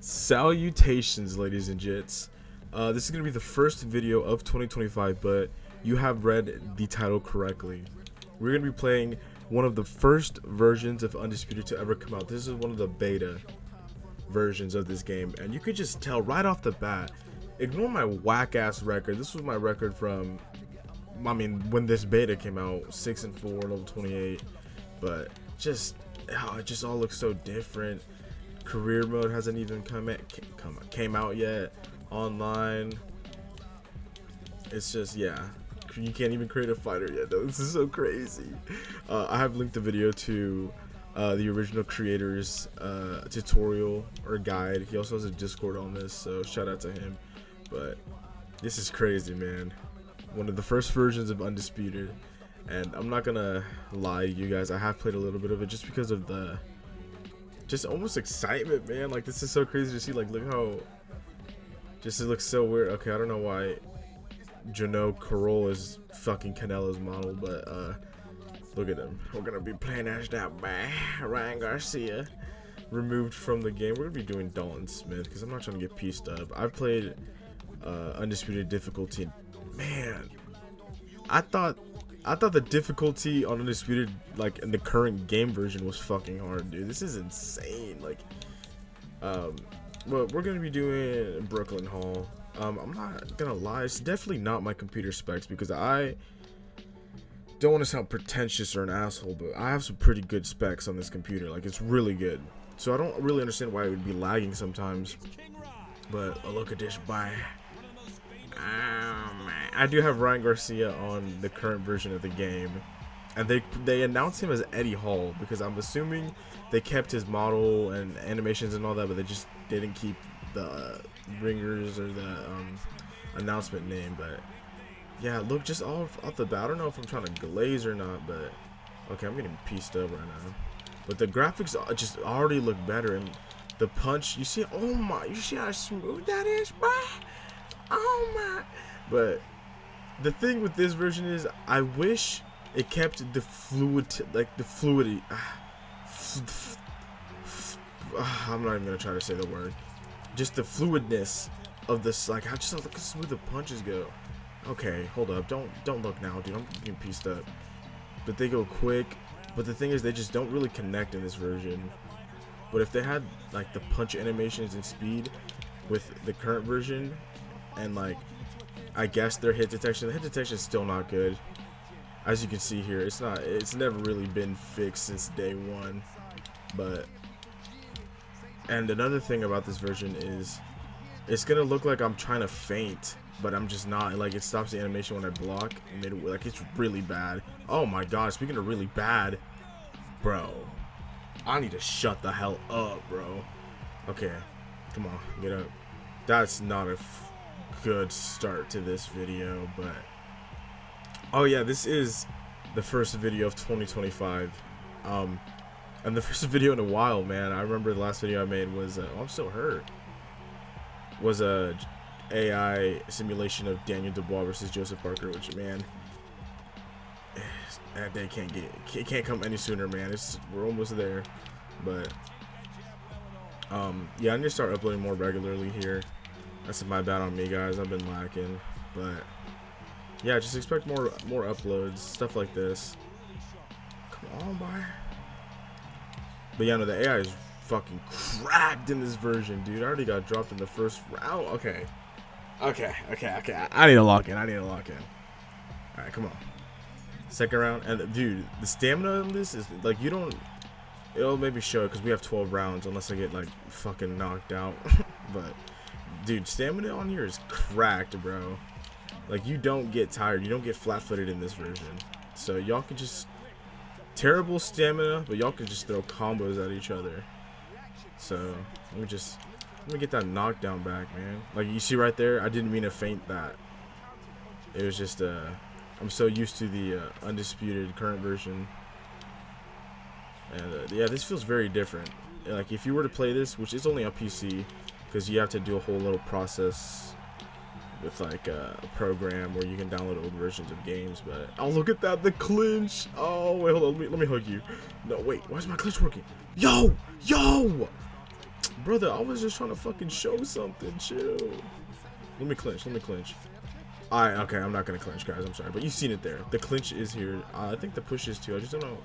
Salutations, ladies and gents. This is going to be the first video of 2025, but you have read the title correctly. We're going to be playing one of the first versions of Undisputed to ever come out. This is one of the beta versions of this game, and you could just tell right off the bat, ignore my whack-ass record. This was my record from, when this beta came out, 6-4, level 28, but it just all looks so different. Career mode hasn't even came out yet. Online, it's just, yeah, you can't even create a fighter yet though. This is so crazy. I have linked the video to the original creator's tutorial or guide. He also has a Discord on this, so shout out to him. But this is crazy, man. One of the first versions of Undisputed, and I'm not gonna lie to you guys, I have played a little bit of it just because of the almost excitement, man. Like, this is so crazy to see. Like, look how it looks so weird. Okay, I don't know why Jano Carroll is fucking Canelo's model, but look at him. We're gonna be playing as that by Ryan Garcia, removed from the game. We're gonna be doing Dalton Smith because I'm not trying to get pieced up. I've played Undisputed difficulty. Man, I thought the difficulty on Undisputed, like in the current game version, was fucking hard, dude. This is insane. Like, but we're gonna be doing Brooklyn Hall. I'm not gonna lie, it's definitely not my computer specs, because I don't want to sound pretentious or an asshole, but I have some pretty good specs on this computer. Like, it's really good. So I don't really understand why it would be lagging sometimes. But look at this, bye. I do have Ryan Garcia on the current version of the game, and they announced him as Eddie Hall because I'm assuming they kept his model and animations and all that, but they just didn't keep the ringers or the announcement name. But yeah, look, just off the bat, I don't know if I'm trying to glaze or not, but okay, I'm getting pieced up right now. But the graphics just already look better, and the punch, you see, oh my, you see how smooth that is, boy? Oh my. But the thing with this version is, I wish it kept the fluidity. I'm not even gonna try to say the word. Just the fluidness of this. Like, how look how smooth the punches go. Okay, hold up. Don't look now, dude. I'm getting pieced up. But they go quick. But the thing is, they just don't really connect in this version. But if they had like the punch animations and speed with the current version, and like, I guess their hit detection. The hit detection is still not good. As you can see here, it's never really been fixed since day one. And another thing about this version is, it's gonna look like I'm trying to feint, but I'm just not. Like, it stops the animation when I block midway. Like, it's really bad. Oh my god, speaking of really bad, bro, I need to shut the hell up, bro. Okay, come on, get up. That's not a good start to this video, but oh yeah, this is the first video of 2025, and the first video in a while, man. I remember the last video I made was I'm still hurt, was a AI simulation of Daniel Dubois versus Joseph Parker, which, man, that day can't come any sooner, man. We're almost there. But yeah, I need to start uploading more regularly here. That's my bad on me, guys. I've been lacking, but yeah, just expect more uploads, stuff like this. Come on, boy. But yeah, no, the AI is fucking cracked in this version, dude. I already got dropped in the first round. Okay. I need to lock in. All right, come on. Second round, and dude, the stamina in this is like, it'll maybe show it because we have 12 rounds, unless I get like fucking knocked out. But dude, stamina on here is cracked, bro. Like, you don't get tired. You don't get flat-footed in this version. So y'all can just, terrible stamina, but y'all can just throw combos at each other. So let me get that knockdown back, man. Like, you see right there, I didn't mean to feint that. It was just I'm so used to the Undisputed current version, and yeah, this feels very different. Like, if you were to play this, which is only on PC, because you have to do a whole little process with like a program where you can download old versions of games. But oh, look at that, the clinch. Oh wait, hold on, let me hook you. No, wait, why is my clinch working? Yo, Brother, I was just trying to fucking show something. Chill. Let me clinch. Let me clinch. Alright, okay, I'm not gonna clinch, guys. I'm sorry, but you've seen it there. The clinch is here. I think the push is too. I just don't know.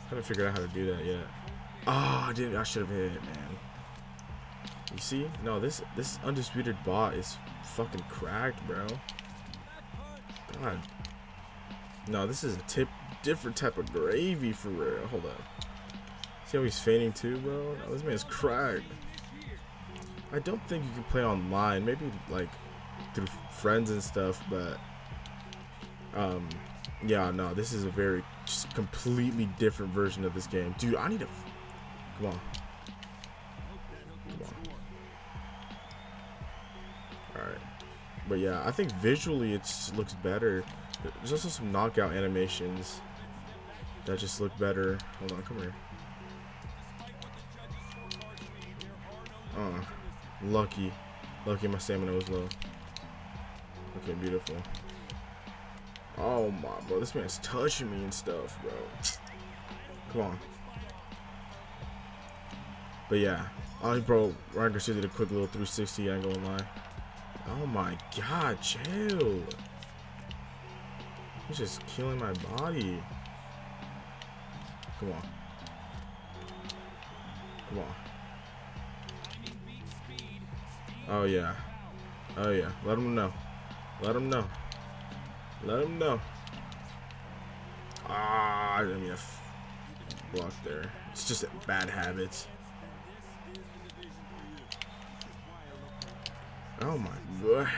I haven't figured out how to do that yet. Oh, I should have hit, man. You see? No, this Undisputed bot is fucking cracked, bro. God. No, this is a different type of gravy for real. Hold up. See how he's feigning too, bro? No, this man's cracked. I don't think you can play online. Maybe like through friends and stuff, but yeah, no, this is a very just completely different version of this game. Dude, I need to come on. Come on. Alright. But yeah, I think visually it just looks better. There's also some knockout animations that just look better. Hold on, come here. Lucky my stamina was low. Okay, beautiful. Oh my, bro, this man's touching me and stuff, bro. Come on. But yeah, bro, Ryan Garcia did a quick little 360 angle in line. Oh my god, chill. He's just killing my body. Come on. Come on. Oh yeah. Oh yeah. Let him know. Let him know. Let him know. Ah, I didn't mean to block there. It's just bad habits. Oh my god.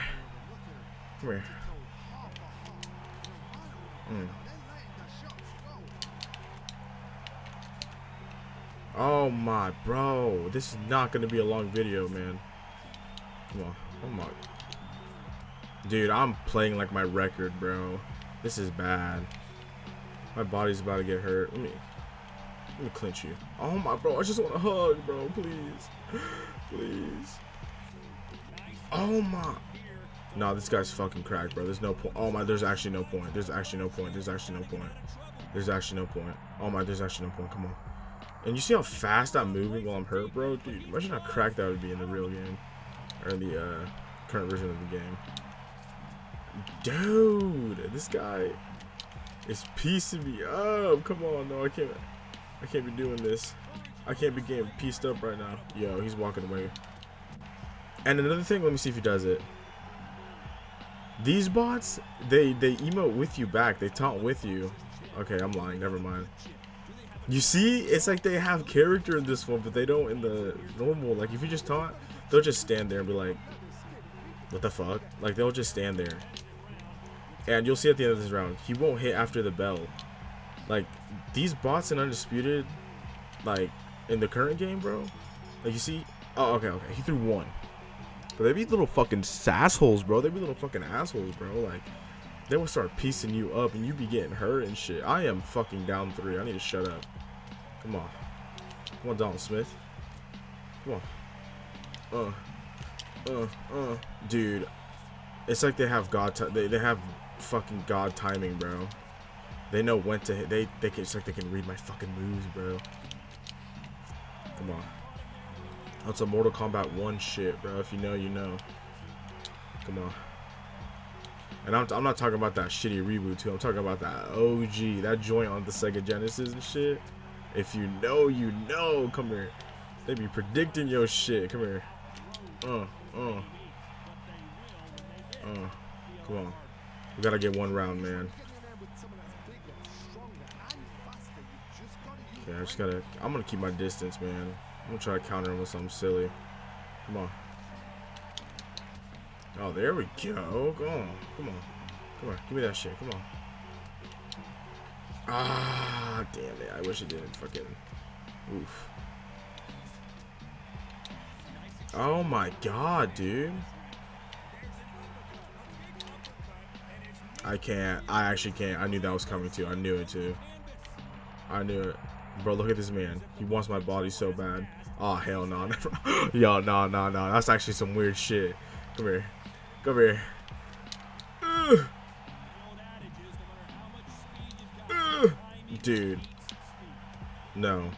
Come here. Oh my, bro. This is not gonna be a long video, man. Come on. Oh my. Dude, I'm playing like my record, bro. This is bad. My body's about to get hurt. Let me clinch you. Oh my, bro. I just want a hug, bro. Please. Please. Oh my. No, this guy's fucking cracked, bro. There's no point. Oh my, there's actually no point. There's actually no point. There's actually no point. There's actually no point. Oh my, there's actually no point. Come on. And you see how fast I'm moving while I'm hurt, bro? Dude, imagine how cracked that would be in the real game. Or in the current version of the game. Dude, this guy is piecing me up. Come on, no, I can't be doing this. I can't be getting pieced up right now. Yo, he's walking away. And another thing, let me see if he does it. These bots, they emote with you back. They taunt with you. Okay, I'm lying. Never mind. You see, it's like they have character in this one, but they don't in the normal. Like, if you just taunt, they'll just stand there and be like, what the fuck? Like, they'll just stand there. And you'll see at the end of this round, he won't hit after the bell. Like, these bots in Undisputed, like, in the current game, bro. Like, you see, oh, okay, he threw one. But they be little fucking sassholes, bro. They be little fucking assholes, bro. Like, they will start piecing you up and you be getting hurt and shit. I am fucking down 3. I need to shut up. Come on. Come on, Donald Smith. Come on. Dude. It's like they have they have fucking God timing, bro. They know when to hit. It's like they can read my fucking moves, bro. Come on. That's a Mortal Kombat 1 shit, bro. If you know, you know. Come on. And I'm not talking about that shitty reboot too. I'm talking about that OG, that joint on the Sega Genesis and shit. If you know, you know. Come here. They be predicting your shit. Come here. Come on. We gotta get one round, man. Okay, I'm gonna keep my distance, man. I'm gonna try to counter him with something silly. Come on. Oh, there we go. Come on. Come on. Give me that shit. Come on. Ah, damn it. I wish it didn't fucking. Oof. Oh my god, dude. I can't. I actually can't. I knew that was coming too. I knew it too. I knew it. Bro, look at this man. He wants my body so bad. Oh, hell no. Never. Yo, no. That's actually some weird shit. Come here. Come here. Dude. No.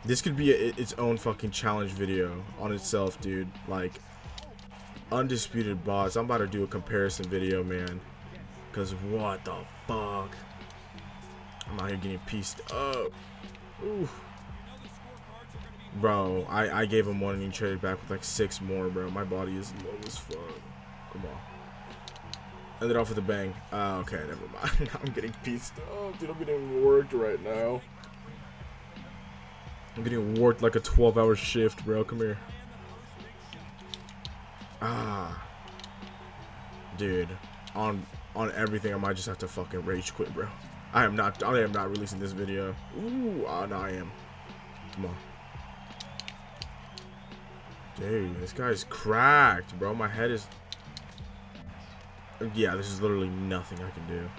This could be its own fucking challenge video on itself, dude. Like, Undisputed bots. I'm about to do a comparison video, man. Because what the fuck? I'm out here getting pieced up. Ooh. Bro, I gave him one and he traded back with like 6 more, bro. My body is low as fuck. Come on. Ended off with a bang. Okay, never mind. I'm getting pieced up. Dude, I'm getting worked right now. I'm getting worked like a 12-hour shift, bro. Come here. Dude, on everything, I might just have to fucking rage quit, bro. I am not releasing this video. Ooh, no, I am. Come on. Dude, this guy's cracked, bro. My head is... Yeah, this is literally nothing I can do.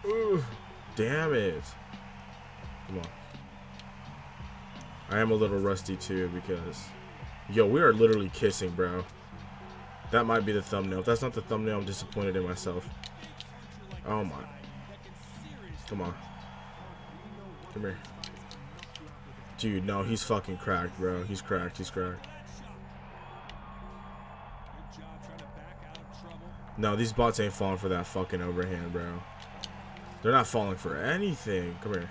Ooh, damn it. Come on. I am a little rusty too because... Yo, we are literally kissing, bro. That might be the thumbnail. If that's not the thumbnail, I'm disappointed in myself. Oh my. Come on. Come here. Dude, no, he's fucking cracked, bro. He's cracked. He's cracked. No, these bots ain't falling for that fucking overhand, bro. They're not falling for anything. Come here.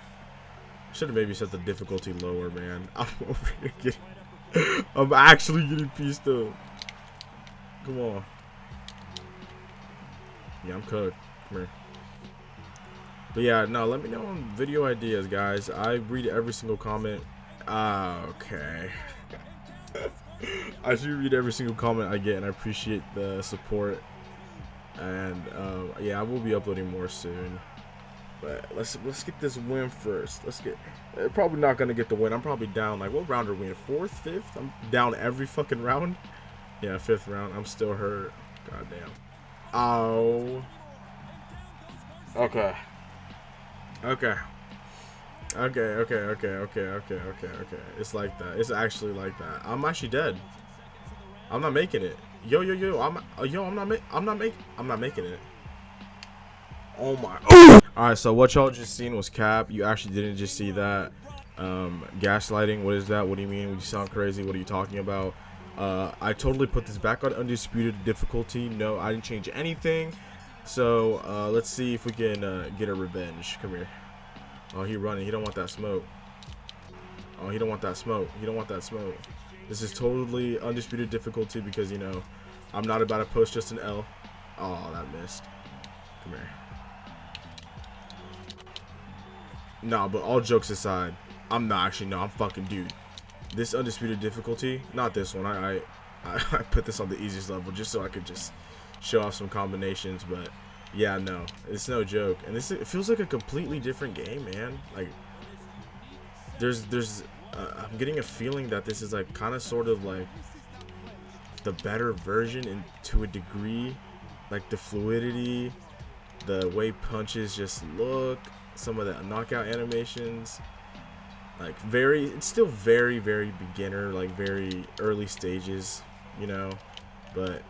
Should have maybe set the difficulty lower, man. I'm over here getting... I'm actually getting pieced up. Come on. Yeah, I'm cooked. Come here. But yeah, no, let me know on video ideas, guys. I read every single comment. Okay. I should read every single comment I get, and I appreciate the support. And yeah, I will be uploading more soon. But let's get this win first. Let's get. Probably not gonna get the win. I'm probably down. Like, what round are we in? 4th, 5th? I'm down every fucking round. Yeah, 5th round. I'm still hurt. Goddamn. Oh. Okay. Okay. Okay. It's like that. It's actually like that. I'm actually dead. I'm not making it. Yo. I'm not making it. Oh my. Alright, so what y'all just seen was cap. You actually didn't just see that. Gaslighting. What is that? What do you mean? You sound crazy. What are you talking about? I totally put this back on Undisputed difficulty. No, I didn't change anything. So let's see if we can get a revenge. Come here. Oh, he running. He don't want that smoke. Oh, he don't want that smoke. He don't want that smoke. This is totally Undisputed difficulty because, you know, I'm not about to post just an L. Oh, that missed. Come here. No, but all jokes aside, I'm not actually, no, I'm fucking, dude. This Undisputed difficulty, not this one. I put this on the easiest level just so I could just show off some combinations, but yeah, no, it's no joke. And it feels like a completely different game, man. Like, I'm getting a feeling that this is like kind of sort of like the better version, and to a degree, like the fluidity, the way punches just look, some of the knockout animations, like it's still very, very beginner, like very early stages, you know, but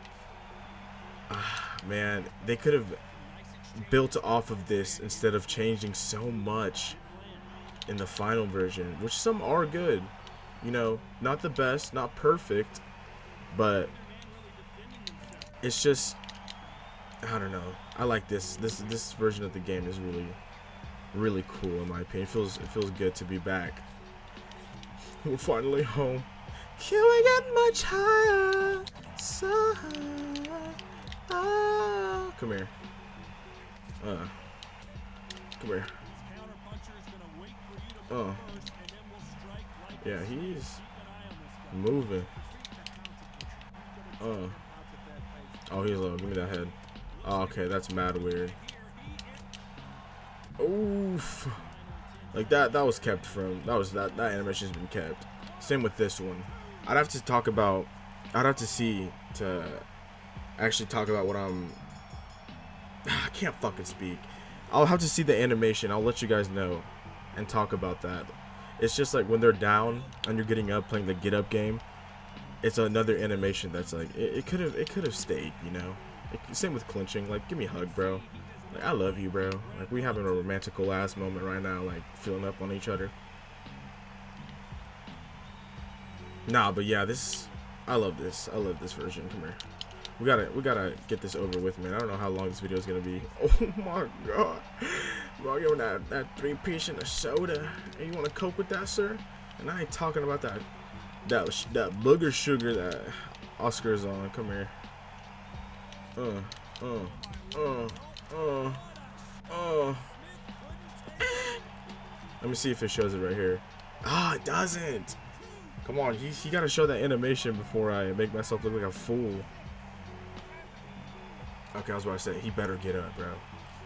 man, they could have built off of this instead of changing so much in the final version, which some are good, you know, not the best, not perfect, but it's just, I don't know, I like this version of the game is really cool in my opinion. It feels good to be back. We're finally home. Can we get much higher? So high. Oh. Come here. Come here. Oh. Yeah, he's moving. Oh, he's low. Give me that head. Oh, okay, that's mad weird. Oof. Like that was kept from, that animation's been kept. Same with this one. I'd have to see to actually talk about what I can't fucking speak. I'll have to see the animation. I'll let you guys know and talk about that. It's just like when they're down and you're getting up playing the get up game, it's another animation that's like it could have stayed, you know. Same with clinching. Like, give me a hug, bro. Like, I love you, bro. Like, we having a romantical ass moment right now, like feeling up on each other. Nah, but yeah, I love this. I love this version. Come here. We gotta get this over with, man. I don't know how long this video is gonna be. Oh my god, bro, you want that 3-piece and a soda, and you want to cope with that, sir? And I ain't talking about that booger sugar that Oscar's on. Come here. Let me see if it shows it right here. Ah, it doesn't. Come on, he gotta show that animation before I make myself look like a fool. Okay, I was about to say, he better get up, bro.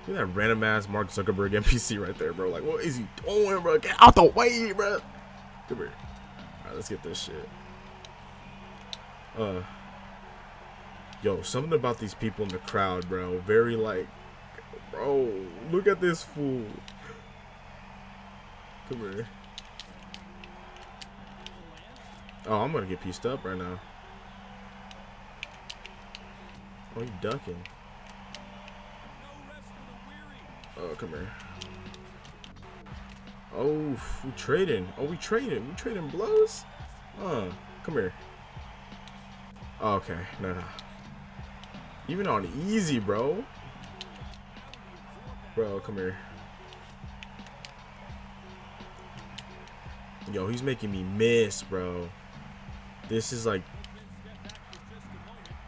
Look at that random ass Mark Zuckerberg NPC right there, bro. Like, what is he doing, bro? Get out the way, bro. Come here. Alright, let's get this shit. Yo, something about these people in the crowd, bro. Very like, bro, look at this fool. Come here. Oh, I'm gonna get pieced up right now. Oh, you ducking. Oh, come here. Oh, we trading. Oh, we trading. We trading blows? Come here. Oh, okay. No. Even on easy, bro. Bro, come here. Yo, he's making me miss, bro. This is like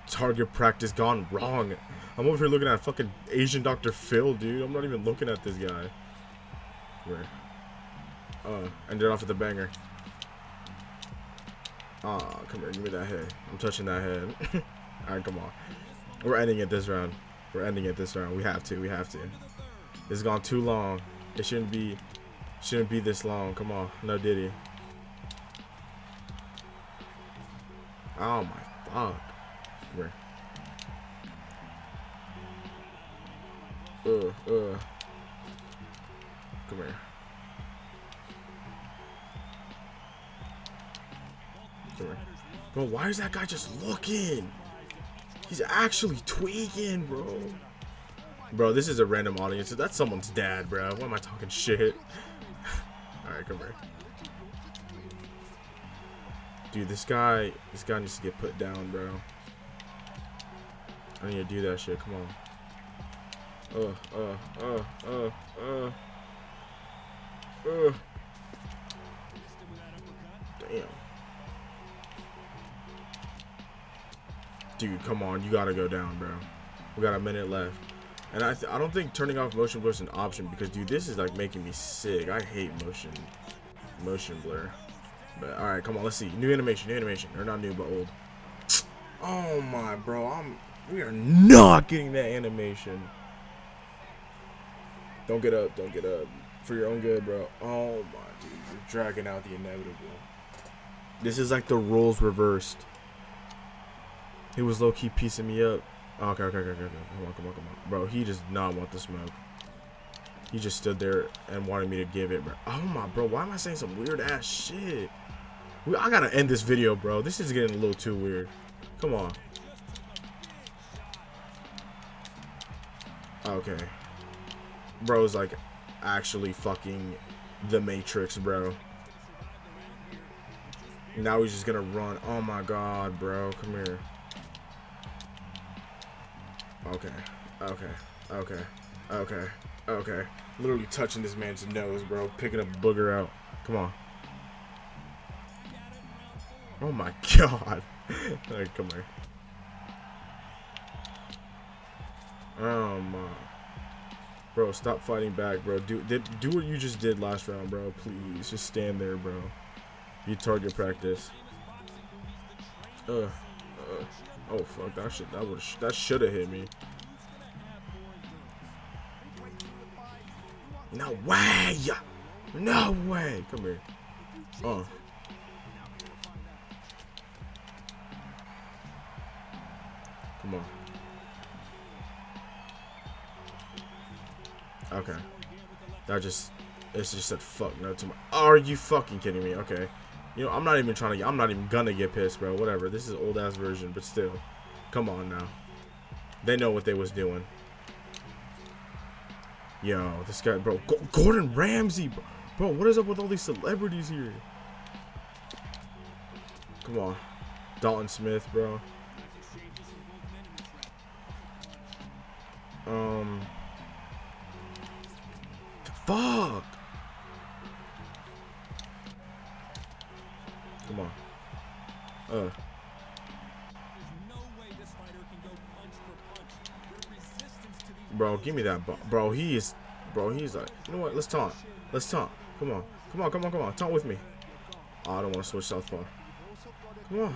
target practice gone wrong. I'm over here looking at fucking Asian Dr. Phil, dude. I'm not even looking at this guy. Where? Ended off with a banger. Ah, come here, give me that head. I'm touching that head. Alright, come on. We're ending it this round. We're ending it this round. We have to. We have to. It's gone too long. It shouldn't be this long. Come on. No diddy. Oh my fuck. Come here. Come here. Come here. Bro, why is that guy just looking? He's actually tweaking, bro. Bro, this is a random audience. That's someone's dad, bro. Why am I talking shit? Alright, come here. Dude, this guy needs to get put down, bro. I need to do that shit. Come on. Damn. Dude, come on. You gotta go down, bro. We got a minute left. And I don't think turning off motion blur is an option because, dude, this is like making me sick. I hate motion blur. But all right, come on, let's see. New animation, or not new, but old. Oh my, bro, we are not getting that animation. Don't get up, for your own good, bro. Oh my, dude, you're dragging out the inevitable. This is like the roles reversed. He was low key piecing me up. Okay. Come on. Bro, he does not want the smoke. He just stood there and wanted me to give it, bro. Oh my, bro, why am I saying some weird ass shit? I gotta end this video, bro. This is getting a little too weird. Come on. Okay. Bro's like actually fucking the Matrix, bro. Now he's just gonna run. Oh my god, bro. Come here. Okay. Literally touching this man's nose, bro. Picking a booger out. Come on. Oh my god. Alright, come here. Oh my. Bro, stop fighting back, bro. Do what you just did last round, bro. Please. Just stand there, bro. You target practice. Oh fuck, that should have hit me. No way! No way! Come here. Come on. Okay. It just said fuck no to my. Are you fucking kidding me? Okay. You know, I'm not even gonna get pissed, bro. Whatever. This is old ass version, but still. Come on now. They know what they was doing. Yo, this guy, bro. Gordon Ramsay, bro. Bro, what is up with all these celebrities here? Come on. Dalton Smith, bro. Fuck. Come on. Bro, give me that ball. Bro, he's like, you know what? Let's taunt. Let's taunt. Come on. Come on, come on, come on. Taunt with me. Oh, I don't want to switch southpaw. Come on.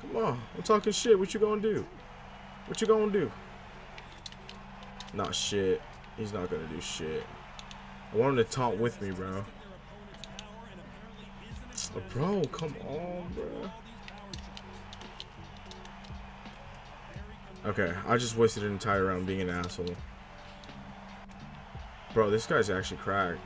Come on. I'm talking shit. What you gonna do? What you gonna do? Not shit. He's not gonna do shit. I want him to taunt with me, bro. Bro, come on, bro. Okay, I just wasted an entire round being an asshole. Bro, this guy's actually cracked.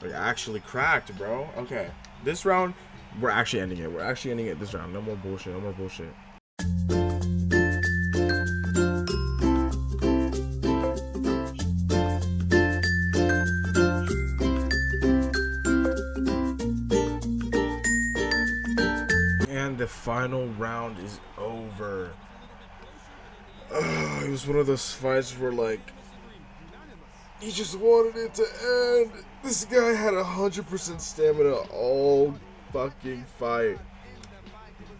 Like, actually cracked, bro. Okay, this round, we're actually ending it. We're actually ending it this round. No more bullshit. No more bullshit. And the final round is over. It was one of those fights where, like, he just wanted it to end. This guy had 100% stamina all fucking fight.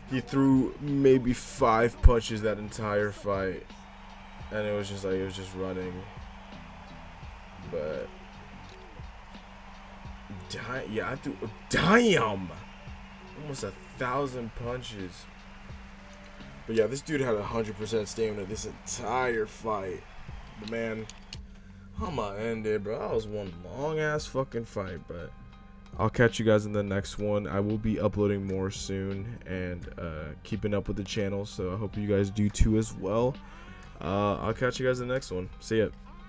He threw maybe 5 punches that entire fight. And it was just like, it was just running. But, yeah, I threw, damn! Almost 1,000 punches. But yeah, this dude had 100% stamina this entire fight. But man, I'ma end it, bro. That was one long ass fucking fight. But I'll catch you guys in the next one. I will be uploading more soon and keeping up with the channel. So I hope you guys do too as well. I'll catch you guys in the next one. See ya.